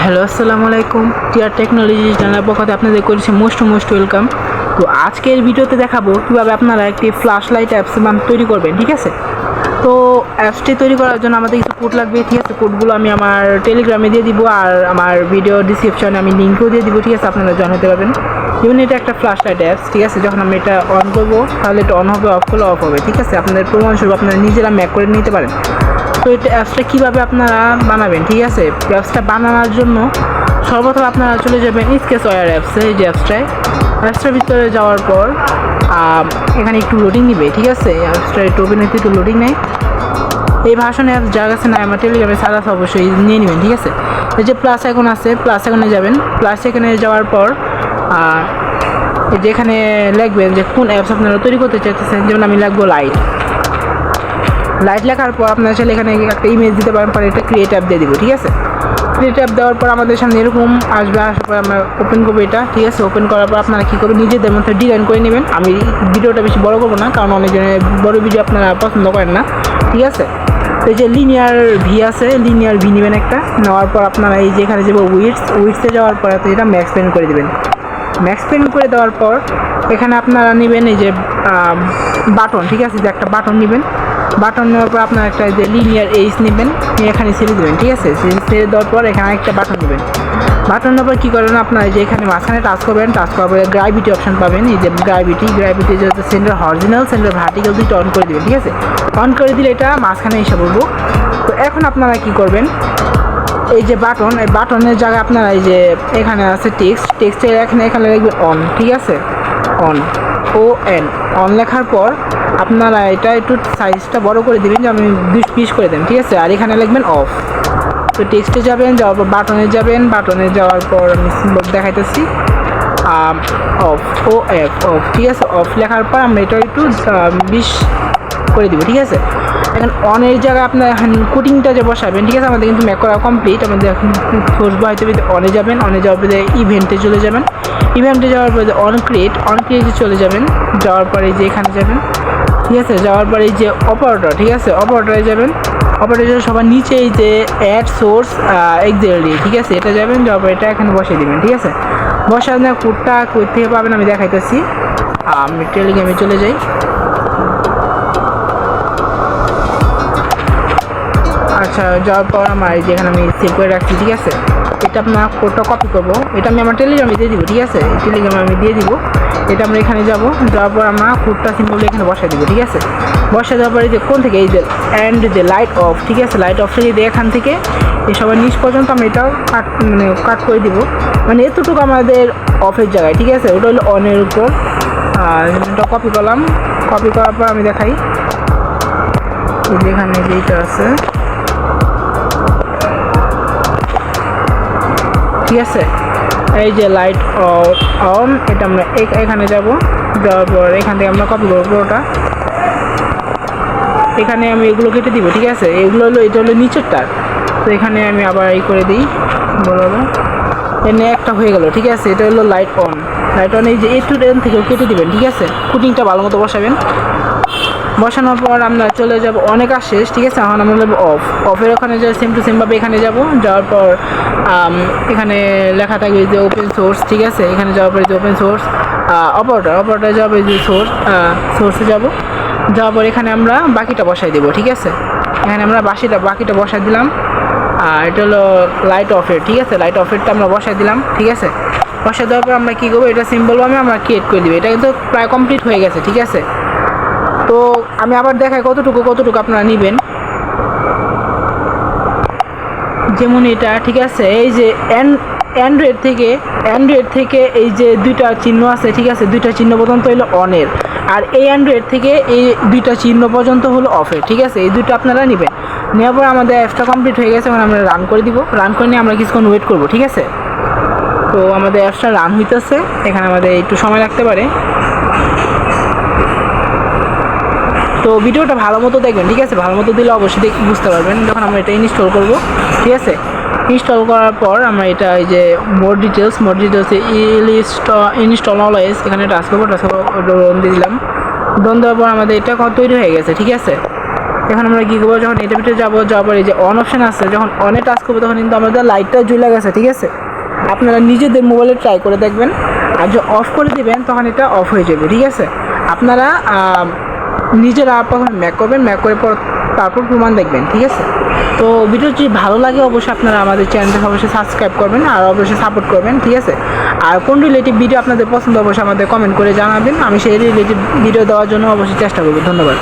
Hello, আসসালামু আলাইকুম। TR technology চ্যানেলের পক্ষ থেকে আপনাদের করেছি মোস্ট ওয়েলকাম। তো আজকের ভিডিওতে দেখাবো কীভাবে আপনারা একটি ফ্ল্যাশ লাইট অ্যাপস তৈরি করবেন, ঠিক আছে। তো অ্যাপসটি তৈরি করার জন্য আমাদের কিছু কোড লাগবে, ঠিক আছে। কোডগুলো আমি আমার টেলিগ্রামে দিয়ে দিব, আর আমার ভিডিও ডিসক্রিপশনে আমি লিঙ্কও দিয়ে দিব, ঠিক আছে। আপনারা জয়েন হতে পারবেন। যেমন এটা একটা ফ্ল্যাশ লাইট অ্যাপস, ঠিক আছে। যখন আমি এটা অন করবো তাহলে এটা অন হবে, অফ করলে অফ হবে, ঠিক আছে। আপনাদের প্রমাণস্বরূপ আপনারা নিজেরা ম্যাক করে নিতে পারেন। তো এটা অ্যাপসটা কীভাবে আপনারা বানাবেন, ঠিক আছে। অ্যাপসটা বানানোর জন্য সর্বপ্রথম আপনারা চলে যাবেন স্কেচওয়্যার অ্যাপসে। এই যে অ্যাপসটার ভিতরে যাওয়ার পর এখানে একটু লোডিং নিবে, ঠিক আছে। অ্যাপসটা একটু ওপেন হতে একটু লোডিং নেয়। এই ভার্সনে অ্যাপস যার কাছে না আমার টেলিগ্রামে সারা আছে অবশ্যই নিয়ে নেবেন, ঠিক আছে। এই যে প্লাস আইকন আছে, প্লাস আইকনে যাবেন। প্লাস আইকনে যাওয়ার পর যেখানে লিখবেন যে কোন অ্যাপস আপনারা তৈরি করতে চাইতেছেন। যেমন আমি লিখবো লাইট লেখার পর আপনারা চাইলে এখানে একটা ইমেজ দিতে পারেন, পরে এটা ক্রিয়েট অ্যাপ দিয়ে দিব, ঠিক আছে। ক্রিয়েট অ্যাপ দেওয়ার পর আমাদের সামনে এরকম আসবে। আসার পর আমরা ওপেন করবো এটা, ঠিক আছে। ওপেন করার পর আপনারা কী করবেন, নিজেদের মধ্যে ডিজাইন করে নেবেন। আমি ভিডিওটা বেশি বড় করবো না, কারণ অনেকজনের বড় ভিডিও আপনারা পছন্দ করেন না, ঠিক আছে। তো এই যে লিনিয়ার ভি আছে, লিনিয়ার ভি নেবেন একটা। নেওয়ার পর আপনারা এই যে এখানে যাবো উইডথে যাওয়ার পর এটা ম্যাক্স পেন করে দেবেন। ম্যাক্স পেন করে দেওয়ার পর এখানে আপনারা নেবেন এই যে বাটন, ঠিক আছে। যে একটা বাটন নেবেন। বাটন নেওয়ার পর আপনার একটা যে লিনিয়ার এইচ নেবেন, এখানে ছেড়ে দেবেন, ঠিক আছে। ছেড়ে দেওয়ার পর এখানে একটা বাটন নেবেন। বাটন নেওয়ার পর কী করবেন, আপনার যে এখানে মাঝখানে টাচ করবেন। টাচ করার পরে গ্রাভিটি অপশন পাবেন। এই যে গ্রাভিটি যে সেন্টার হরিজোনাল, সেন্টার ভার্টিক্যাল দুইটা অন করে দেবেন, ঠিক আছে। অন করে দিলে এটা মাঝখানে এসে বলবো। তো এখন আপনারা কী করবেন, এই যে বাটন, এই বাটনের জায়গায় আপনারা এই যে এখানে আছে টেক্সটের এখানে লিখবেন অন, ঠিক আছে। অন লেখার পর আপনারা এটা একটু সাইজটা বড় করে দেবেন, যে আমি 20 পিস করে দেন, ঠিক আছে। আর এখানে লিখবেন অফ। তো টেক্সটে যাবেন, যাওয়ার পর বাটনে যাবেন। বাটনে যাওয়ার পর আমি সিম্বল দেখাইতেছি অফ, অফ, ঠিক আছে। অফ লেখার পর আমরা এটা একটু 20 করে দিব, ঠিক আছে। এখন অনের জায়গায় আপনার এখন কুটিংটা যে বসাবেন, ঠিক আছে। আমাদের কিন্তু ম্যাক করা কমপ্লিট। আমাদের এখন সোর্স বসাইতে অনে যাবেন। অনে যাওয়ার পরে ইভেন্টে চলে যাবেন। ইভেন্টে যাওয়ার পরে অন ক্রিয়েটে চলে যাবেন। যাওয়ার পরে যে এখানে যাবেন, ঠিক আছে। যাওয়ার পরে এই যে অপারেটর, ঠিক আছে। অপারেটরে যাবেন। অপারেটর সবার নিচে এই যে অ্যাড সোর্স এক্সাক্টলি, ঠিক আছে। এটা যাবেন। যাওয়ার পর এটা এখানে বসিয়ে দেবেন, ঠিক আছে। বসানো কোডটা কই থেকে পাবেন আমি দেখাইতেছি। আমি টেলিগ্রামে চলে যাই। আচ্ছা, যাওয়ার পর আমার যেখানে আমি সেভ করে রাখছি, ঠিক আছে। এটা আপনার কোডটা কপি করবো, এটা আমি আমার টেলিগ্রামে দিয়ে দিব, ঠিক আছে। টেলিগ্রামে আমি দিয়ে দিব। এটা আমরা এখানে যাবো। যাওয়ার পর আমরা কোডটা সিম্পলি এখানে বসাই দিব, ঠিক আছে। বসা দেওয়ার পরে যে কোন থেকে এই যে যে লাইট অফ, ঠিক আছে। লাইট অফটা যদি এখান থেকে এই সবার নিচ পর্যন্ত আমরা এটাও কাট করে দিব, মানে এতটুকু আমাদের অফের জায়গায়, ঠিক আছে। ওটা হলো অনের উপর। এটা কপি করলাম। কপি করার পর আমি দেখাই যেখানে যেটা আছে, ঠিক আছে। এই যে লাইট অন, এটা আমরা এখানে যাব। যাওয়ার পর এখান থেকে আমরা কপি করবো পুরোটা। এখানে আমি এগুলো কেটে দিব, ঠিক আছে। এগুলো হলো, এটা হলো নিচেরটার। তো এখানে আমি আবার এই করে দিই, বলবো এনে একটা হয়ে গেল, ঠিক আছে। এটা হলো লাইট অন। এই যে একটু এন থেকেও কেটে দিবেন, ঠিক আছে। কুটিংটা ভালো মতো বসাবেন। বসানোর পর আমরা চলে যাব, অনেক কাজ শেষ, ঠিক আছে। এখন আমরা নেবো অফের ওখানে যাই, সেম টু সেমভাবে এখানে যাব। যাওয়ার পর এখানে লেখা থাকবে যে ওপেন সোর্স, ঠিক আছে। এখানে যাওয়ার পরে যে ওপেন সোর্স অপারেটর যাবে, যে সোর্সে যাব। যাওয়ার পর এখানে আমরা বাকিটা বসাই দেবো, ঠিক আছে। এখানে আমরা বাকিটা বসাই দিলাম। এটা হলো লাইট অফের, ঠিক আছে। লাইট অফেরটা আমরা বসাই দিলাম, ঠিক আছে। বসাই দেওয়ার পর আমরা কী করবো, এটা সিম্বলভাবে আমরা ক্রিয়েট করে দেবো। এটা কিন্তু প্রায় কমপ্লিট হয়ে গেছে, ঠিক আছে। তো আমি আবার দেখাই কতটুকু আপনারা নেবেন। যেমন এটা, ঠিক আছে। এই যে অ্যান্ড্রয়েড থেকে এই যে দুইটা চিহ্ন আছে, ঠিক আছে। দুইটা চিহ্ন পর্যন্ত হলো অনের, আর এই অ্যান্ড্রয়েড থেকে এই দুইটা চিহ্ন পর্যন্ত হলো অফের, ঠিক আছে। এই দুটো আপনারা নেবেন। নেওয়ার পর আমাদের অ্যাপসটা কমপ্লিট হয়ে গেছে। এখন আমরা রান করে দিব। রান করে নিয়ে আমরা কিছুক্ষণ ওয়েট করবো, ঠিক আছে। তো আমাদের অ্যাপসটা রান হইতেছে। এখানে আমাদের একটু সময় লাগতে পারে। তো ভিডিওটা ভালো মতো দেখবেন, ঠিক আছে। ভালো মতো দিলে অবশ্যই বুঝতে পারবেন যখন আমরা এটা ইনস্টল করব, ঠিক আছে। ইনস্টল করার পর আমরা এটা এই যে মোর ডিটেলস ইনস্টল অলওয়েজ এখানে টাচ করবো। ডন দিয়ে দিলাম। ডন দেওয়ার পর আমাদের এটা তৈরি হয়ে গেছে, ঠিক আছে। এখন আমরা কী করবো, যখন এটার ভিতরে যাবো, যাওয়ার পরে এই যে অন অপশান আছে, যখন অনে টাচ করবো তখন কিন্তু আমাদের লাইটটা জ্বলে গেছে, ঠিক আছে। আপনারা নিজেদের মোবাইলে ট্রাই করে দেখবেন, আর যে অফ করে দিবেন তখন এটা অফ হয়ে যাবে, ঠিক আছে। আপনারা নিজেরা তখন ম্যাক করবেন, ম্যাক করে পর তারপর প্রমাণ দেখবেন, ঠিক আছে। তো ভিডিও যদি ভালো লাগে অবশ্যই আপনারা আমাদের চ্যানেলটা অবশ্যই সাবস্ক্রাইব করবেন আর অবশ্যই সাপোর্ট করবেন, ঠিক আছে। আর কোন রিলেটিভ ভিডিও আপনাদের পছন্দ অবশ্যই আমাদের কমেন্ট করে জানাবেন, আমি সেই রিলেটিভ ভিডিও দেওয়ার জন্য অবশ্যই চেষ্টা করব। ধন্যবাদ।